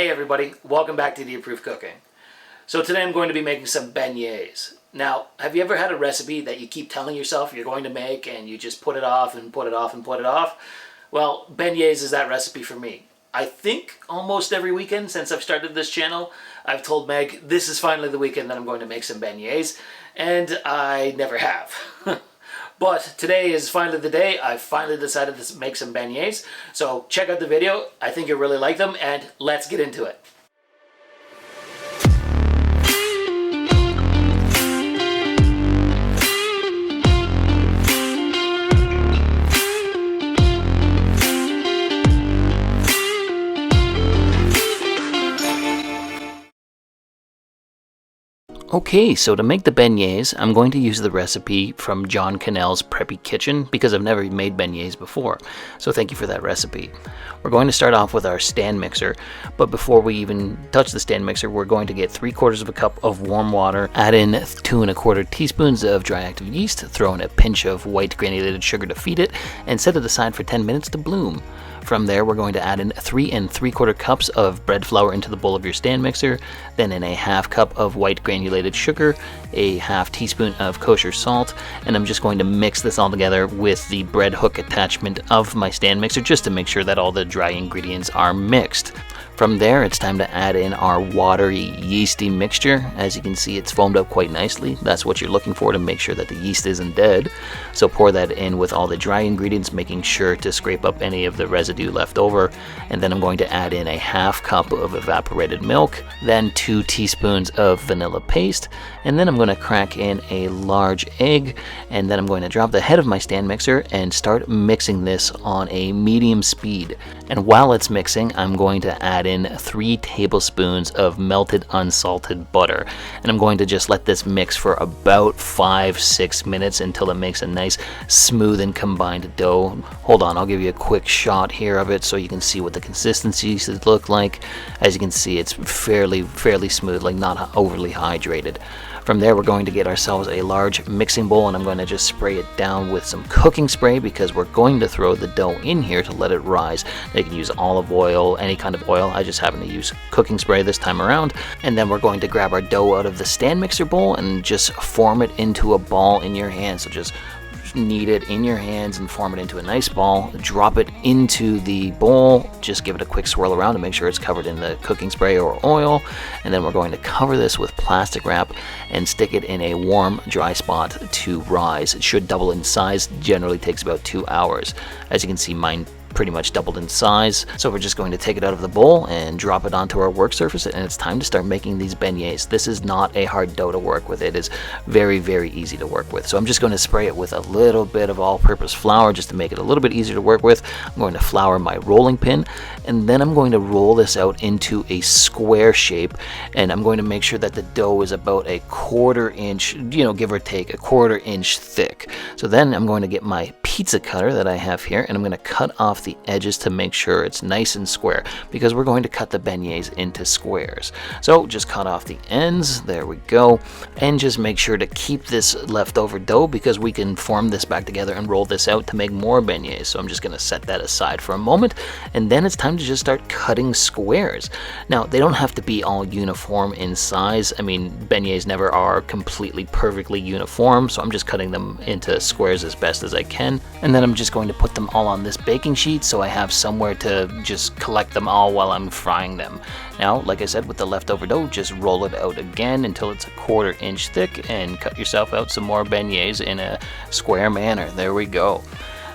Hey everybody, welcome back to The Approved Cooking. So today I'm going to be making some beignets. Now, have you ever had a recipe that you keep telling yourself you're going to make and you just put it off and put it off and put it off? Well, beignets is that recipe for me. I think almost every weekend since I've started this channel, I've told Meg this is finally the weekend that I'm going to make some beignets, and I never have. But today is finally the day. I finally decided to make some beignets. So check out the video. I think you'll really like them, and let's get into it. Okay, so to make the beignets, I'm going to use the recipe from John Cannell's Preppy Kitchen because I've never made beignets before. So thank you for that recipe. We're going to start off with our stand mixer, but before we even touch the stand mixer, we're going to get 3/4 of a cup of warm water, add in 2 1/4 teaspoons of dry active yeast, throw in a pinch of white granulated sugar to feed it, and set it aside for 10 minutes to bloom. From there, we're going to add in 3 3/4 cups of bread flour into the bowl of your stand mixer, then in a 1/2 cup of white granulated sugar, a 1/2 teaspoon of kosher salt, and I'm just going to mix this all together with the bread hook attachment of my stand mixer just to make sure that all the dry ingredients are mixed. From there, it's time to add in our watery, yeasty mixture. As you can see, it's foamed up quite nicely. That's what you're looking for to make sure that the yeast isn't dead. So pour that in with all the dry ingredients, making sure to scrape up any of the residue left over. And then I'm going to add in a 1/2 cup of evaporated milk, then 2 teaspoons of vanilla paste, and then I'm going to crack in a large egg, and then I'm going to drop the head of my stand mixer and start mixing this on a medium speed. And while it's mixing, I'm going to add in 3 tablespoons of melted unsalted butter, and I'm going to just let this mix for about 5-6 minutes until it makes a nice smooth and combined dough. Hold on, I'll give you a quick shot here of it so you can see what the consistency should look like. As you can see, it's fairly smooth, like not overly hydrated. From there, we're going to get ourselves a large mixing bowl, and I'm going to just spray it down with some cooking spray because we're going to throw the dough in here to let it rise. You can use olive oil, any kind of oil. I just happen to use cooking spray this time around. And then we're going to grab our dough out of the stand mixer bowl and just form it into a ball in your hand. So just knead it in your hands and form it into a nice ball. Drop it into the bowl, just give it a quick swirl around to make sure it's covered in the cooking spray or oil, and then we're going to cover this with plastic wrap and stick it in a warm, dry spot to rise. It should double in size, generally takes about 2 hours. As you can see, mine pretty much doubled in size. So we're just going to take it out of the bowl and drop it onto our work surface, and it's time to start making these beignets. This is not a hard dough to work with. It is very easy to work with. So I'm just going to spray it with a little bit of all-purpose flour just to make it a little bit easier to work with. I'm going to flour my rolling pin, and then I'm going to roll this out into a square shape, and I'm going to make sure that the dough is about a 1/4 inch, give or take, a 1/4 inch thick. So then I'm going to get my pizza cutter that I have here, and I'm going to cut off the edges to make sure it's nice and square because we're going to cut the beignets into squares. So just cut off the ends, there we go, and just make sure to keep this leftover dough because we can form this back together and roll this out to make more beignets. So I'm just going to set that aside for a moment, and then it's time to just start cutting squares. Now, they don't have to be all uniform in size. I mean, beignets never are completely perfectly uniform, so I'm just cutting them into squares as best as I can. And then I'm just going to put them all on this baking sheet so I have somewhere to just collect them all while I'm frying them. Now, like I said, with the leftover dough, just roll it out again until it's a 1/4 inch thick and cut yourself out some more beignets in a square manner. There we go.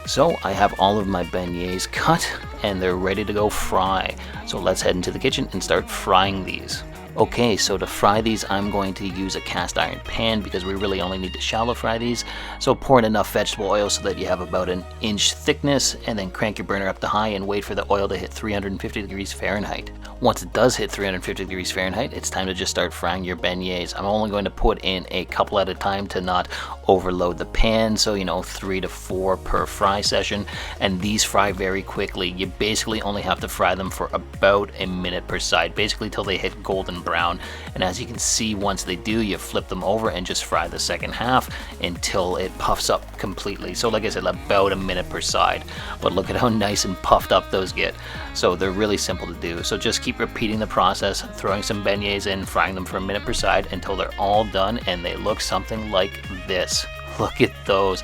So I have all of my beignets cut and they're ready to go fry. So let's head into the kitchen and start frying these. Okay, so to fry these, I'm going to use a cast iron pan because we really only need to shallow fry these. So pour in enough vegetable oil so that you have about an inch thickness, and then crank your burner up to high and wait for the oil to hit 350 degrees Fahrenheit. Once it does hit 350 degrees Fahrenheit, it's time to just start frying your beignets. I'm only going to put in a couple at a time to not overload the pan, so 3 to 4 per fry session, and these fry very quickly. You basically only have to fry them for about a minute per side, basically till they hit golden brown. And as you can see, once they do, you flip them over and just fry the second half until it puffs up completely. So like I said, about a minute per side. But look at how nice and puffed up those get. So they're really simple to do. So just keep repeating the process, throwing some beignets in, frying them for a minute per side until they're all done and they look something like this. Look at those.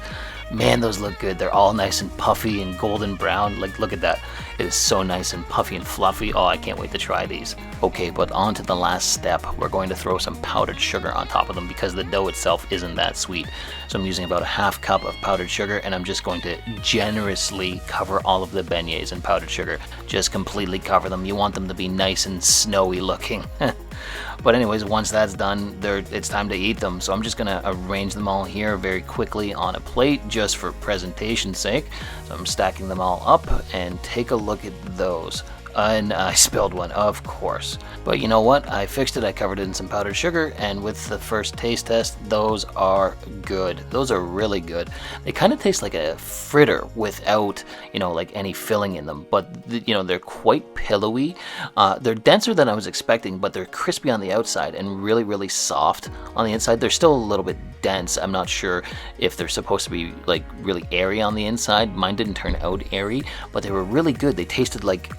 Man, those look good. They're all nice and puffy and golden brown. Like, look at that. It is so nice and puffy and fluffy. Oh, I can't wait to try these. Okay, but on to the last step. We're going to throw some powdered sugar on top of them because the dough itself isn't that sweet. So I'm using about a half cup of powdered sugar, and I'm just going to generously cover all of the beignets in powdered sugar. Just completely cover them. You want them to be nice and snowy looking. But anyways, once that's done, it's time to eat them. So I'm just gonna arrange them all here very quickly on a plate just for presentation's sake. So I'm stacking them all up, and take a look at those. And I spilled one, of course. But you know what? I fixed it. I covered it in some powdered sugar, and with the first taste test, those are good. Those are really good. They kind of taste like a fritter without, like any filling in them. But, they're quite pillowy. They're denser than I was expecting, but they're crispy on the outside and really, really soft on the inside. They're still a little bit dense. I'm not sure if they're supposed to be, like, really airy on the inside. Mine didn't turn out airy, but they were really good. They tasted like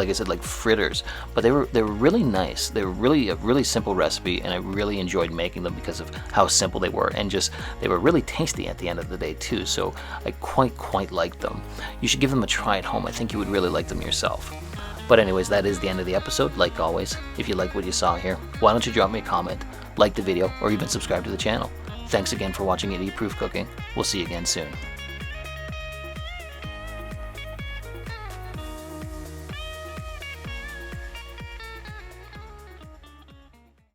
I said, like fritters, but they were really nice. They were really a really simple recipe, and I really enjoyed making them because of how simple they were, and just they were really tasty at the end of the day too. So I quite liked them. You should give them a try at home. I think you would really like them yourself. But anyways, that is the end of the episode. Like always, if you like what you saw here, why don't you drop me a comment, like the video, or even subscribe to the channel. Thanks again for watching Idiot Proof Cooking. We'll see you again soon.